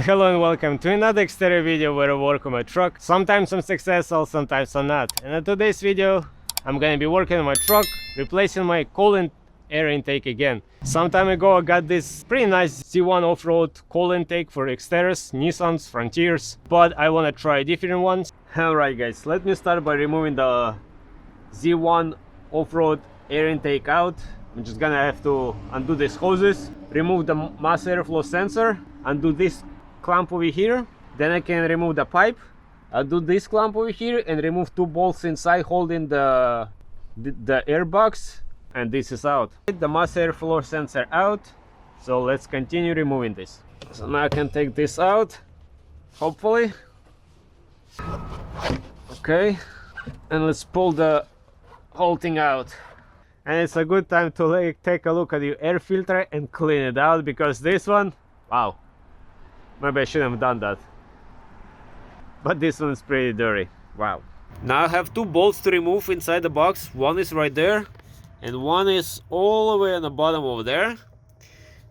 Hello and welcome to another Xterra video where I work on my truck. Sometimes I'm successful, sometimes I'm not. And in today's video, I'm gonna be working on my truck, replacing my coolant air intake again. Some time ago I got this pretty nice Z1 off-road coolant intake for Xterras, Nissans, Frontiers, but I wanna try different ones. Alright guys, let me start by removing the Z1 off-road air intake out. I'm just gonna have to undo these hoses, remove the mass airflow sensor, undo this clamp over here, then I can remove the pipe, undo this clamp over here and remove two bolts inside holding the air box, and this is out. The mass airflow sensor out, so let's continue removing this. So now I can take this out, hopefully. Okay, and let's pull the whole thing out. And it's a good time to take a look at the air filter and clean it out, because this one, wow, maybe I shouldn't have done that, but this one's pretty dirty. Wow. Now I have two bolts to remove inside the box. One is right there and one is all the way on the bottom over there,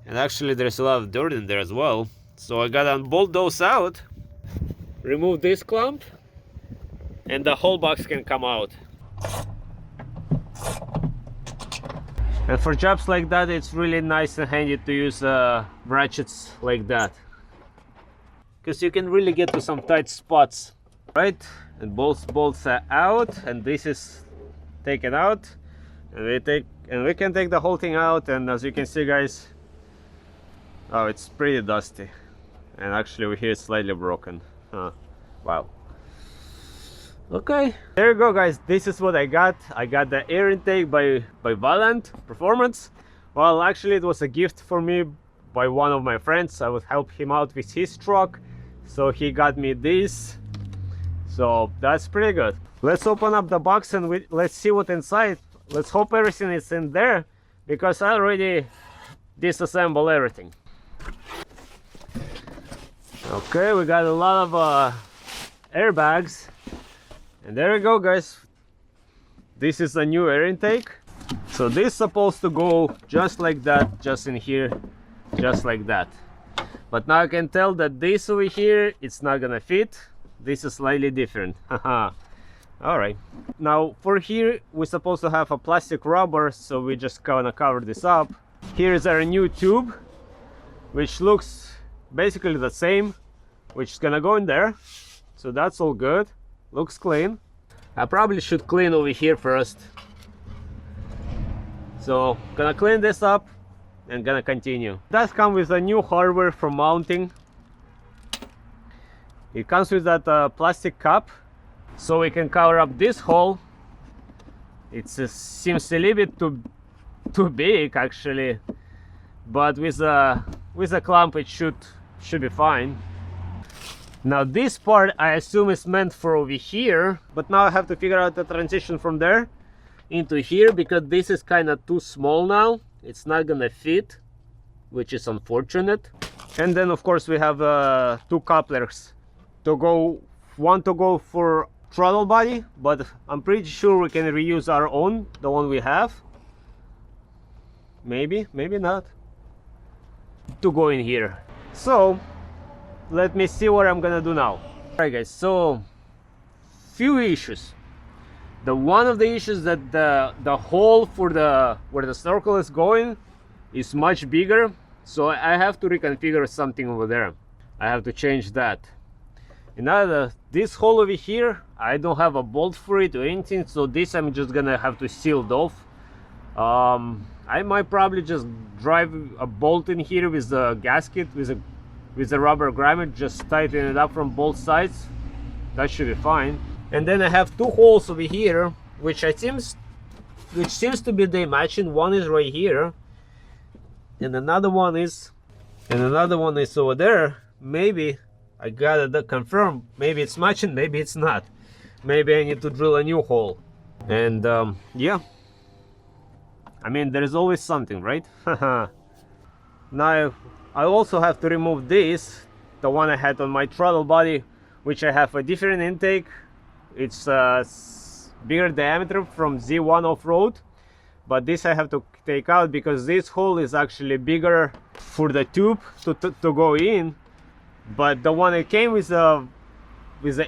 and actually there's a lot of dirt in there as well, so I gotta unbolt those out, remove this clamp, and the whole box can come out. And for jobs like that, it's really nice and handy to use ratchets like that, because you can really get to some tight spots, right? And both bolts are out, and this is taken out, and we can take the whole thing out. And as you can see, guys, oh, it's pretty dusty, and actually over here it's slightly broken. Wow. Okay, there you go guys, this is what I got. I got the air intake by Volant Performance. Well, actually it was a gift for me by one of my friends. I would help him out with his truck, so he got me this, so that's pretty good. Let's open up the box and let's see what's inside. Let's hope everything is in there, because I already disassembled everything. Okay, we got a lot of airbags. And there you go guys, this is a new air intake. So this is supposed to go just like that, just in here, just like that. But now I can tell that this over here, it's not gonna fit. This is slightly different. Alright, now for here we're supposed to have a plastic rubber, so we just gonna cover this up. Here is our new tube, which looks basically the same, which is gonna go in there. So that's all good. Looks clean. I probably should clean over here first. So gonna clean this up and gonna continue. It does come with a new hardware for mounting. It comes with that plastic cup, so we can cover up this hole. It seems a little bit too big actually, but with a clamp it should be fine. Now this part I assume is meant for over here, but now I have to figure out the transition from there into here, because this is kind of too small now. It's not gonna fit, which is unfortunate. And then of course we have two couplers to go, one to go for throttle body, but I'm pretty sure we can reuse our own, the one we have. Maybe not. To go in here. So let me see what I'm gonna do now. Alright guys, so few issues. One of the issues that the hole for where the snorkel is going is much bigger, so I have to reconfigure something over there. I have to change that. Another, this hole over here, I don't have a bolt for it or anything, so this I'm just gonna have to seal it off. I might probably just drive a bolt in here with the gasket, with a rubber grommet, just tighten it up from both sides. That should be fine. And then I have two holes over here, which seems to be they matching. One is right here, and another one is over there. Maybe I gotta confirm. Maybe it's matching, maybe it's not. Maybe I need to drill a new hole. And yeah, I mean, there's always something, right? Now I also have to remove this, the one I had on my throttle body, which I have a different intake. It's bigger diameter from Z1 off-road, but this I have to take out because this hole is actually bigger for the tube to go in, but the one that came with the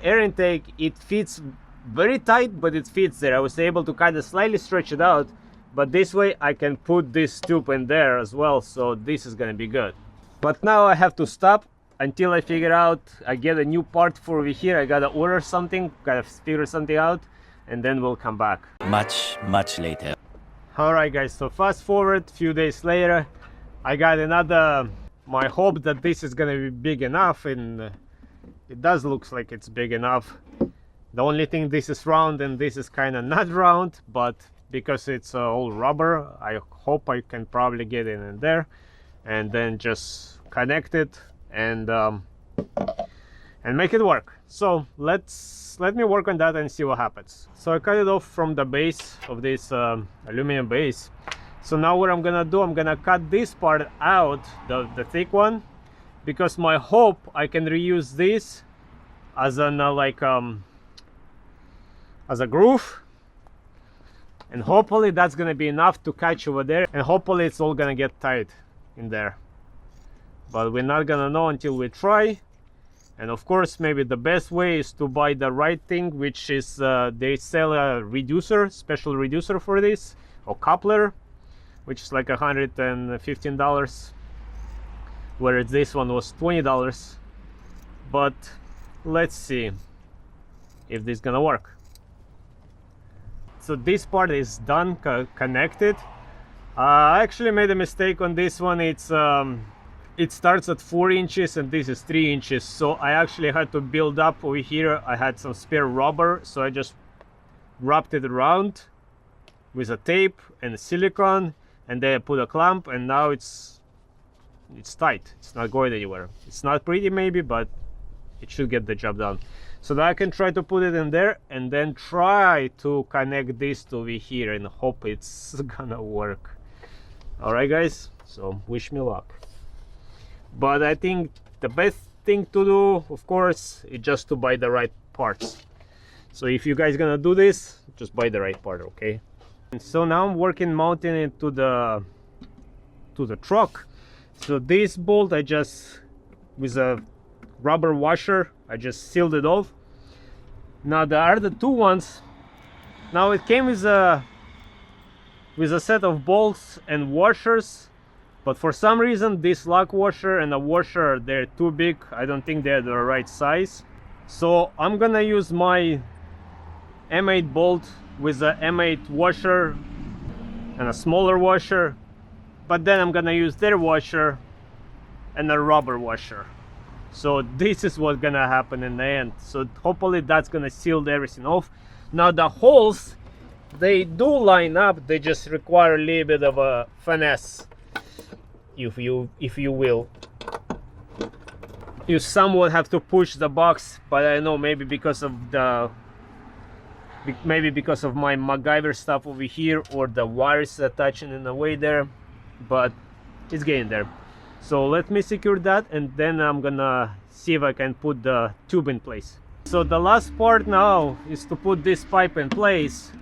air intake, it fits very tight, but it fits there. I was able to kind of slightly stretch it out, but this way I can put this tube in there as well, so this is gonna be good. But now I have to stop until I figure out, I get a new part for over here. I gotta order something, gotta figure something out, and then we'll come back. Much later. Alright guys, so fast forward a few days later, I got another, my hope that this is gonna be big enough, and it does looks like it's big enough. The only thing, this is round and this is kind of not round, but because it's all rubber, I hope I can probably get it in there and then just connect it and make it work. So let me work on that and see what happens. So I cut it off from the base of this aluminum base. So now what I'm gonna do, I'm gonna cut this part out, the thick one, because my hope I can reuse this as an as a groove, and hopefully that's gonna be enough to catch over there, and hopefully it's all gonna get tight in there, but we're not gonna know until we try. And of course, maybe the best way is to buy the right thing, which is they sell a reducer, special reducer for this, or coupler, which is like $115, whereas this one was $20. But let's see if this is gonna work. So this part is done, connected. I actually made a mistake on this one. It's it starts at 4 inches and this is 3 inches, so I actually had to build up over here. I had some spare rubber, so I just wrapped it around with a tape and a silicone, and then I put a clamp, and now it's tight. It's not going anywhere. It's not pretty maybe, but it should get the job done. So now I can try to put it in there and then try to connect this to over here and hope it's gonna work. All right guys, so wish me luck. But I think the best thing to do, of course, is just to buy the right parts. So if you guys gonna do this, just buy the right part, okay? And so now I'm working mounting it to the truck. So this bolt, I just, with a rubber washer, I just sealed it off. Now the other two ones, now it came with a set of bolts and washers, but for some reason this lock washer and the washer, they're too big. I don't think they're the right size. So I'm gonna use my M8 bolt with a M8 washer and a smaller washer, but then I'm gonna use their washer and a rubber washer. So this is what's gonna happen in the end. So hopefully that's gonna seal everything off. Now the holes, they do line up, they just require a little bit of a finesse, if you will. You somewhat have to push the box, but I know maybe because of my MacGyver stuff over here, or the wires attaching in the way there, but it's getting there. So let me secure that, and then I'm gonna see if I can put the tube in place. So the last part now is to put this pipe in place,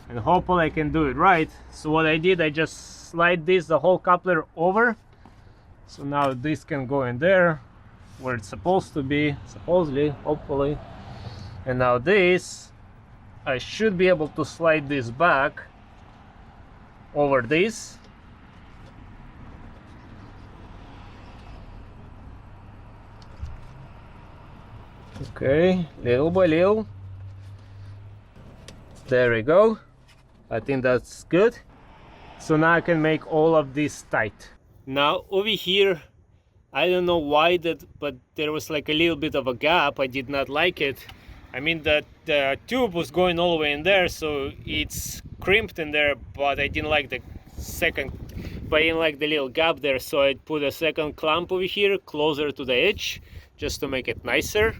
and hopefully I can do it right. So what I did, I just slide the whole coupler over, so now this can go in there where it's supposed to be, supposedly, hopefully. And now this, I should be able to slide this back over this. Okay, little by little. There we go. I think that's good. So now I can make all of this tight. Now over here, I don't know why that, but there was like a little bit of a gap. I did not like it. I mean that the tube was going all the way in there, so it's crimped in there, but I didn't like the little gap there, so I put a second clamp over here closer to the edge just to make it nicer.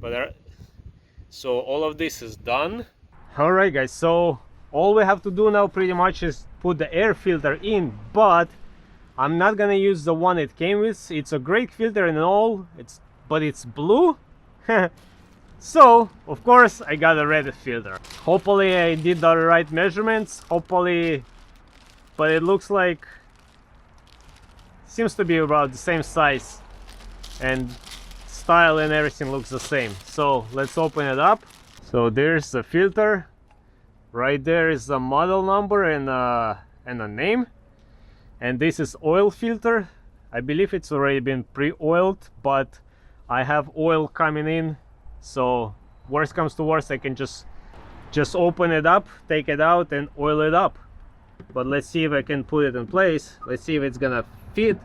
But so all of this is done. All right guys, so all we have to do now pretty much is put the air filter in, but I'm not gonna use the one it came with. It's a great filter and all, but it's blue. So of course I got a red filter. Hopefully I did the right measurements, hopefully, but it looks like, seems to be about the same size. and style and everything looks the same. So let's open it up. So there's the filter. Right there is the model number and a name. And this is oil filter. I believe it's already been pre-oiled, but I have oil coming in, so worst comes to worst, I can just open it up, take it out and oil it up. But let's see if I can put it in place. Let's see if it's gonna fit.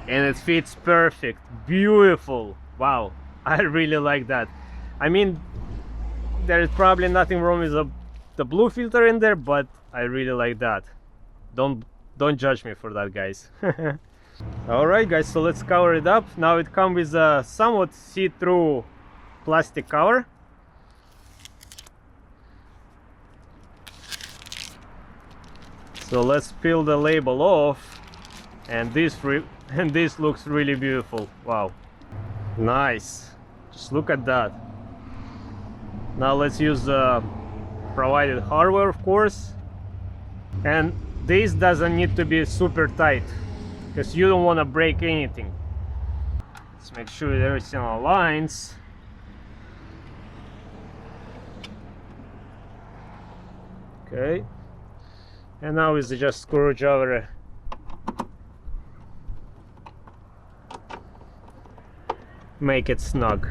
And it fits perfect. Beautiful. Wow, I really like that. I mean, there is probably nothing wrong with the blue filter in there, but I really like that. Don't judge me for that, guys. Alright guys, so let's cover it up. Now it comes with a somewhat see-through plastic cover. So let's peel the label off, and this looks really beautiful. Wow, nice. Just look at that. Now let's use the provided hardware, of course. And this doesn't need to be super tight, because you don't want to break anything. Let's make sure that everything aligns. Okay. And now is just screwdriver. Make it snug.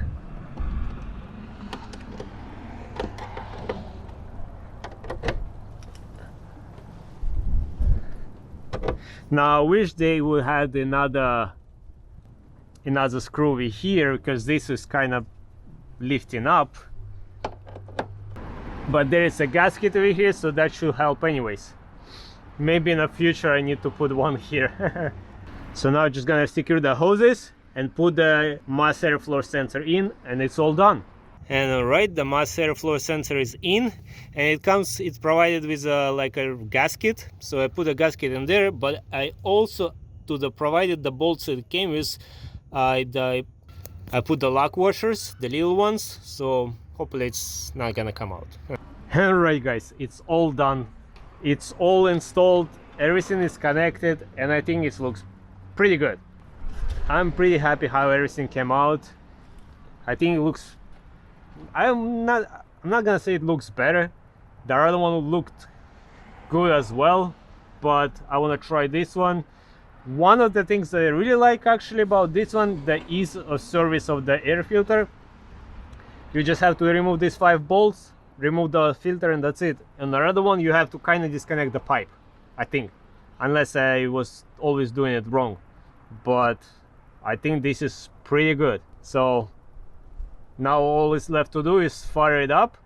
Now I wish they would have another screw over here, because this is kind of lifting up. But there is a gasket over here, so that should help anyways. Maybe in the future I need to put one here. So now I'm just gonna secure the hoses and put the mass airflow sensor in, and it's all done. And alright, the mass airflow sensor is in, and it's provided with like a gasket. So I put a gasket in there, but I also provided the bolts it came with, I put the lock washers, the little ones, so hopefully it's not gonna come out. Alright guys, it's all done. It's all installed, everything is connected, and I think it looks pretty good. I'm pretty happy how everything came out. I think it looks, I'm not gonna say it looks better. The other one looked good as well, but I want to try this one. One of the things that I really like actually about this one, the ease of service of the air filter. You just have to remove these 5 bolts, remove the filter, and that's it. And the other one, you have to kind of disconnect the pipe, I think, unless I was always doing it wrong. But I think this is pretty good. So now all is left to do is fire it up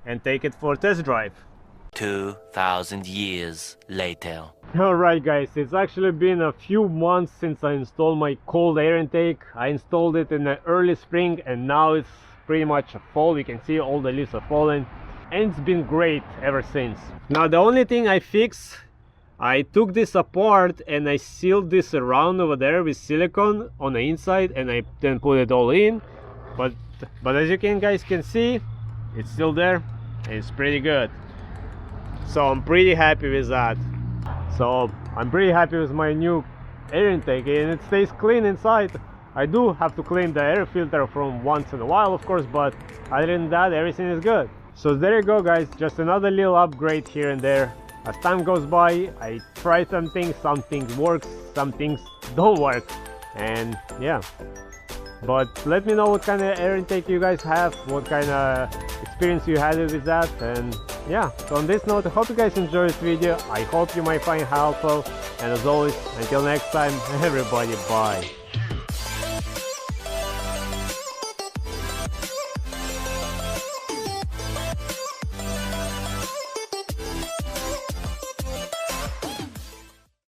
and take it for a test drive. 2,000 years later. Alright guys, it's actually been a few months since I installed my cold air intake. I installed it in the early spring, and now it's pretty much a fall. You can see all the leaves are falling, and it's been great ever since. Now the only thing I fixed, I took this apart and I sealed this around over there with silicone on the inside, and I then put it all in. But as you guys can see, it's still there, and it's pretty good. So I'm pretty happy with that. So I'm pretty happy with my new air intake, and it stays clean inside. I do have to clean the air filter from once in a while, of course, but other than that, everything is good. So there you go guys, just another little upgrade here and there. As time goes by, I try some things work, some things don't work, and yeah. But let me know what kind of air intake you guys have, what kind of experience you had with that, and yeah. So on this note, I hope you guys enjoyed this video. I hope you might find it helpful, and as always, until next time, everybody, bye.